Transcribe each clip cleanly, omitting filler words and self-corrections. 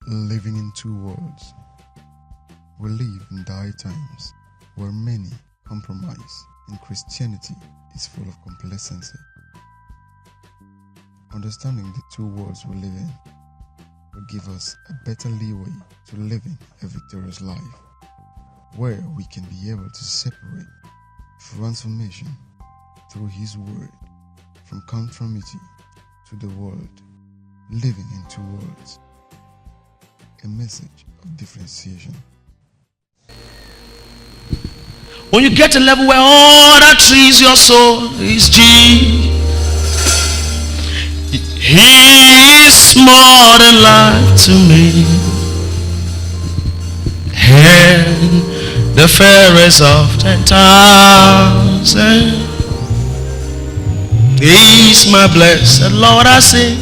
living in two worlds. We live in dire times where many compromise and Christianity is full of complacency. Understanding the two worlds we live in will give us a better leeway to living a victorious life, where we can be able to separate transformation through His Word from conformity to the world, living in two worlds. A message of differentiation. When you get to a level where all that trees your soul is Jesus, He is more than life to me, and the fairest of 10,000. He is my blessed Lord. I say,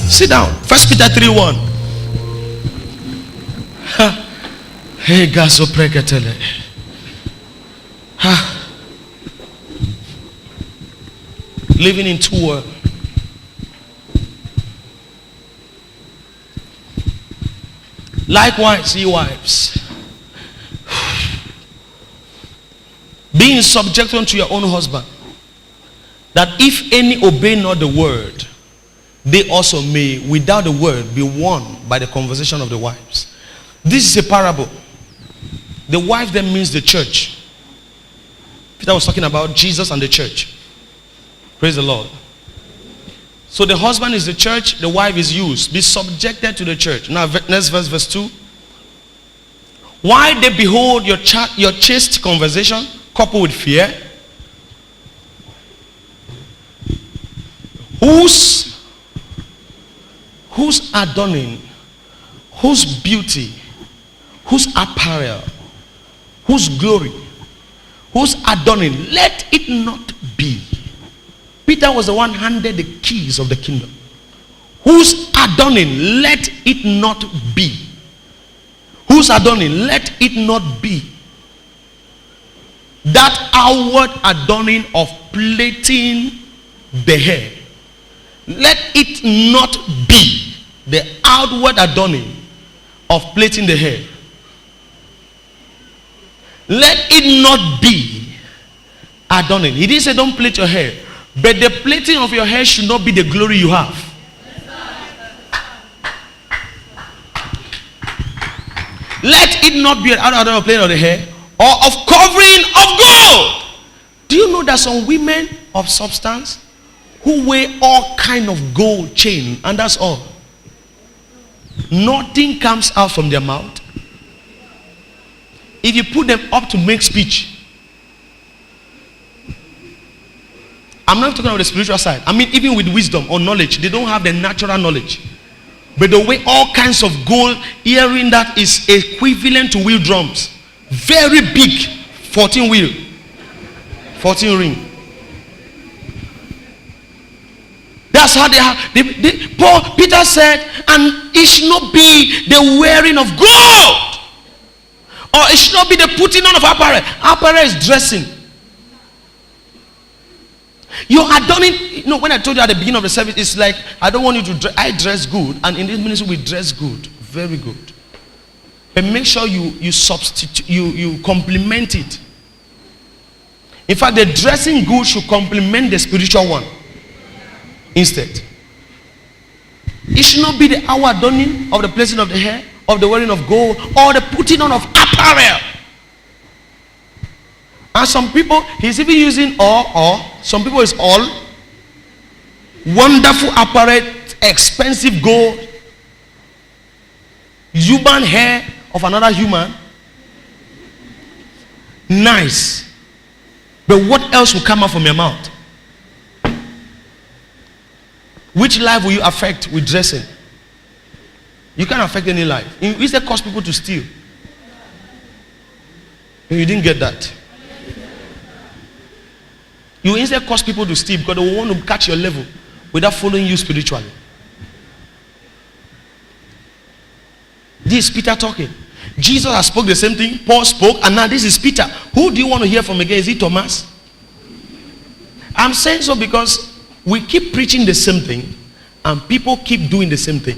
sit down. 1 Peter 3:1. Hey, gaso prekatele. Living in two worlds. Likewise, ye wives, being subject unto your own husband, that if any obey not the word, they also may without the word be won by the conversation of the wives. This is a parable. The wife then means the church. Peter was talking about Jesus and the church. Praise the Lord. So the husband is the church, the wife is used. Be subjected to the church. Now next verse 2. Why they behold your chaste conversation coupled with fear, whose adorning, whose beauty, whose apparel, whose glory, whose adorning, let it not be. Peter was the one handed the keys of the kingdom. Whose adorning, let it not be. Whose adorning, let it not be. That outward adorning of plaiting the hair. Let it not be the outward adorning of plaiting the hair. Let it not be adorning. He didn't say don't plait your hair, but the plaiting of your hair should not be the glory you have. Let it not be an outward adorning of plaiting of the hair or of covering of gold. Do you know that some women of substance who wear all kind of gold chain, and that's all? Nothing comes out from their mouth. If you put them up to make speech, I'm not talking about the spiritual side. I mean, even with wisdom or knowledge, they don't have the natural knowledge. But the way all kinds of gold earring that is equivalent to wheel drums, very big, 14 wheel, 14 ring. That's how they have. Peter said, and it should not be the wearing of gold, or it should not be the putting on of apparel. Apparel is dressing. You're adorning. You know, when I told you at the beginning of the service, it's like I don't want you to dress. I dress good, and in this ministry we dress good, very good. But make sure you substitute, you complement it. In fact, the dressing good should complement the spiritual one instead. It should not be the outward adorning of the placing of the hair, of the wearing of gold, or the putting on of apparel. And some people, he's even using all. Some people is all. Wonderful apparel, expensive gold, human hair of another human. Nice. But what else will come out from your mouth? Which life will you affect with dressing? You can't affect any life. Instead, cause people to steal. You didn't get that. You instead cause people to steal because they will want to catch your level without following you spiritually. This is Peter talking. Jesus has spoke the same thing. Paul spoke, and now this is Peter. Who do you want to hear from again? Is it Thomas? I'm saying so because we keep preaching the same thing and people keep doing the same thing.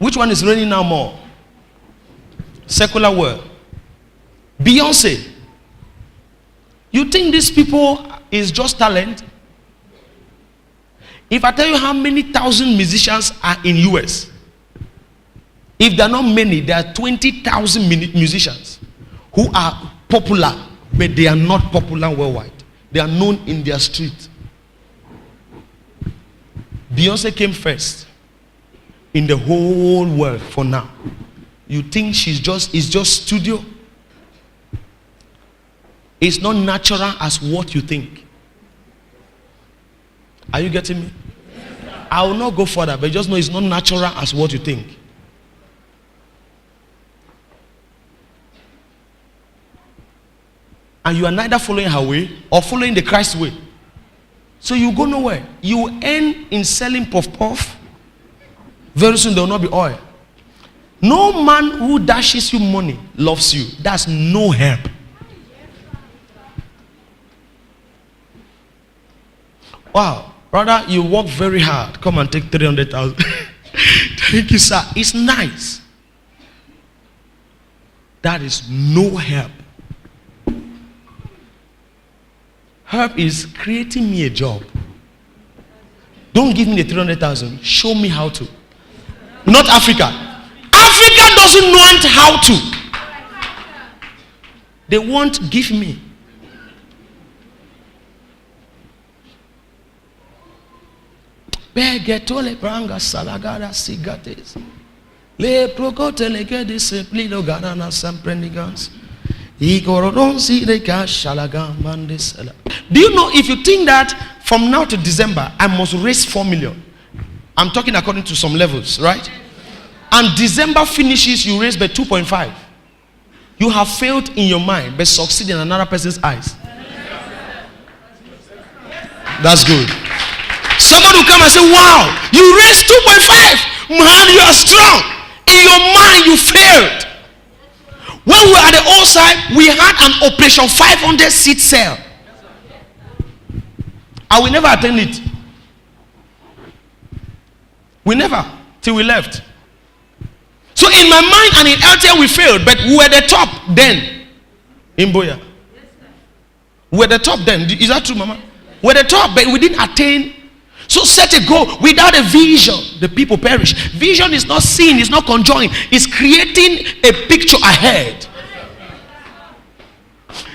Which one is reigning now more? Secular world. Beyonce. You think these people is just talent? If I tell you how many thousand musicians are in US, if there are not many, there are 20,000 musicians who are popular, but they are not popular worldwide. They are known in their street. Beyonce came first in the whole world for now. You think it's just studio? It's not natural as what you think. Are you getting me? I will not go further, but just know it's not natural as what you think. And you are neither following her way or following the Christ way. So you go nowhere. You will end in selling puff. Very soon there will not be oil. No man who dashes you money loves you. That's no help. Wow, brother, you work very hard. Come and take 300,000. Thank you, sir. It's nice. That is no help. Help is creating me a job. Don't give me the 300,000. Show me how to. Not Africa. Africa doesn't want how to. They want give me. Begetole pranga salagada sigates. Le procotele che disciplino garana samprendigans. Do you know if you think that from now to December I must raise 4 million? I'm talking according to some levels, right? And December finishes, you raise by 2.5. You have failed in your mind but succeed in another person's eyes. That's good. Somebody will come and say, wow, you raised 2.5. Man, you are strong. In your mind, you failed. When we were at the old side, we had an operation 500 seat cell. I will never attend it. We never, till we left. So in my mind and in LTL we failed, but we were the top then. In Boya. We were the top then. Is that true, Mama? We were the top, but we didn't attain. So set a goal without a vision, the people perish. Vision is not seeing, it's not conjoining, it's creating a picture ahead.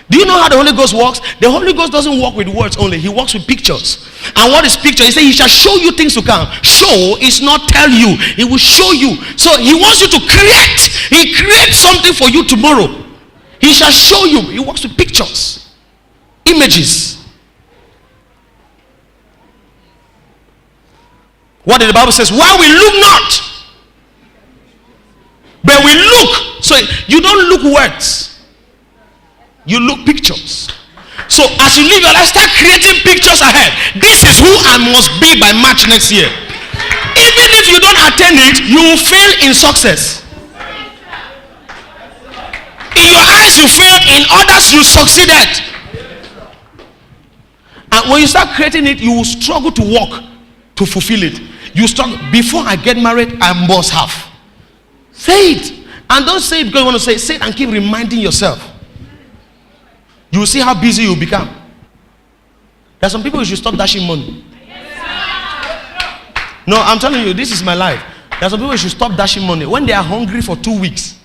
Do you know how the Holy Ghost works? The Holy Ghost doesn't work with words only, he works with pictures. And what is picture? He said he shall show you things to come. Show is not tell you, he will show you. So he wants you to create. He creates something for you tomorrow. He shall show you. He works with pictures, images. What did the Bible says? While we look not, but we look. So you don't look words, you look pictures. So as you live your life, start creating pictures ahead. This is who I must be by March next year. Even if you don't attain it, you will fail in success. In your eyes you failed, in others you succeeded. And when you start creating it, you will struggle to walk to fulfill it. You struggle. Before I get married, I must have. Say it. And don't say it because you want to say it. Say it and keep reminding yourself. You will see how busy you become. There are some people who should stop dashing money. No, I'm telling you, this is my life. There are some people who should stop dashing money. When they are hungry for 2 weeks,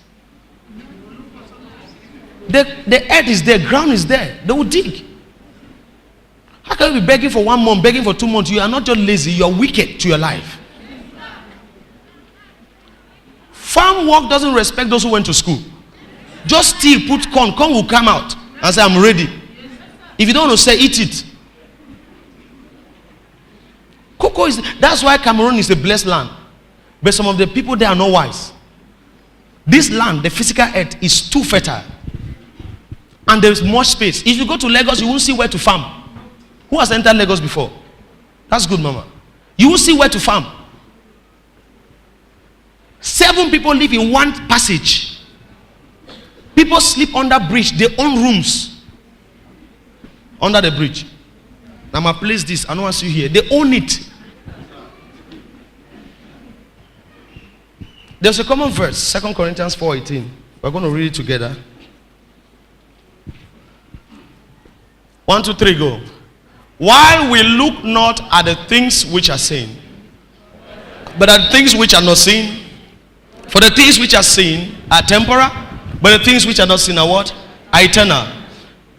the earth is there, ground is there. They will dig. How can you be begging for 1 month, begging for 2 months? You are not just lazy, you are wicked to your life. Farm work doesn't respect those who went to school. Just steal, put corn. Corn will come out and say, I'm ready. If you don't want to say, eat it. Cocoa is, that's why Cameroon is a blessed land. But some of the people there are not wise. This land, the physical earth, is too fertile. And there is much space. If you go to Lagos, you won't see where to farm. Who has entered Lagos before? That's good, Mama. You will see where to farm. 7 people live in one passage. People sleep under bridge. They own rooms under the bridge. Now, I place this. I don't want to see you here. They own it. There's a common verse, 2 Corinthians 4:18. We're going to read it together. 1, 2, 3, go. While we look not at the things which are seen, but at the things which are not seen. For the things which are seen are temporal, but the things which are not seen are what? Are eternal.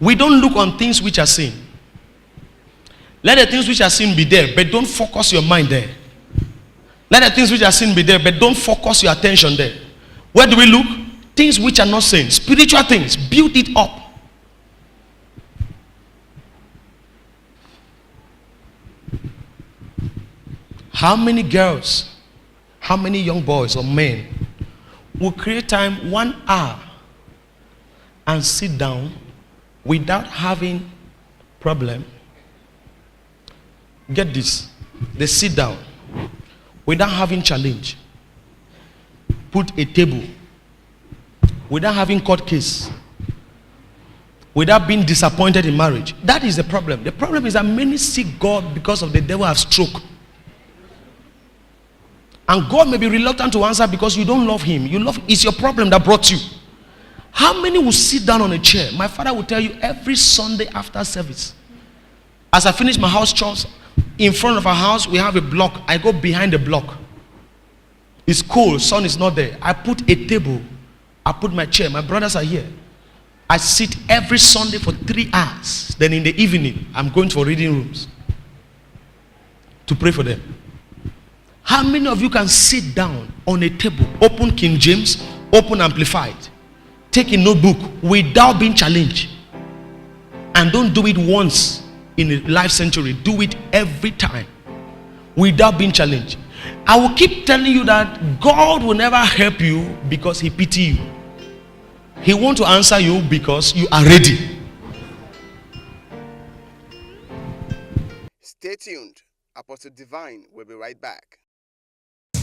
We don't look on things which are seen. Let the things which are seen be there, but don't focus your mind there. Let the things which are seen be there, but don't focus your attention there. Where do we look? Things which are not seen. Spiritual things. Build it up. How many girls, how many young boys or men will create time 1 hour and sit down without having problem? Get this. They sit down without having challenge. Put a table without having court case. Without being disappointed in marriage. That is the problem. The problem is that many seek God because of the devil have stroke. And God may be reluctant to answer because you don't love him. It's your problem that brought you. How many will sit down on a chair? My father will tell you every Sunday after service. As I finish my house chores, in front of our house, we have a block. I go behind the block. It's cold. Sun is not there. I put a table. I put my chair. My brothers are here. I sit every Sunday for 3 hours. Then in the evening, I'm going for reading rooms to pray for them. How many of you can sit down on a table, open King James, open Amplified, take a notebook without being challenged? And don't do it once in a life century. Do it every time without being challenged. I will keep telling you that God will never help you because he pity you. He wants to answer you because you are ready. Stay tuned. Apostle Divine will be right back.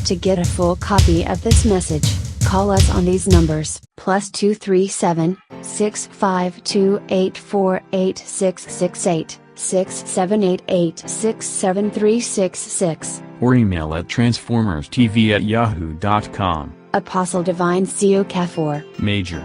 To get a full copy of this message, call us on these numbers, +237 652 848 6788 67366, or email at transformerstv@yahoo.com. Apostle Divine C.Okafor, Major.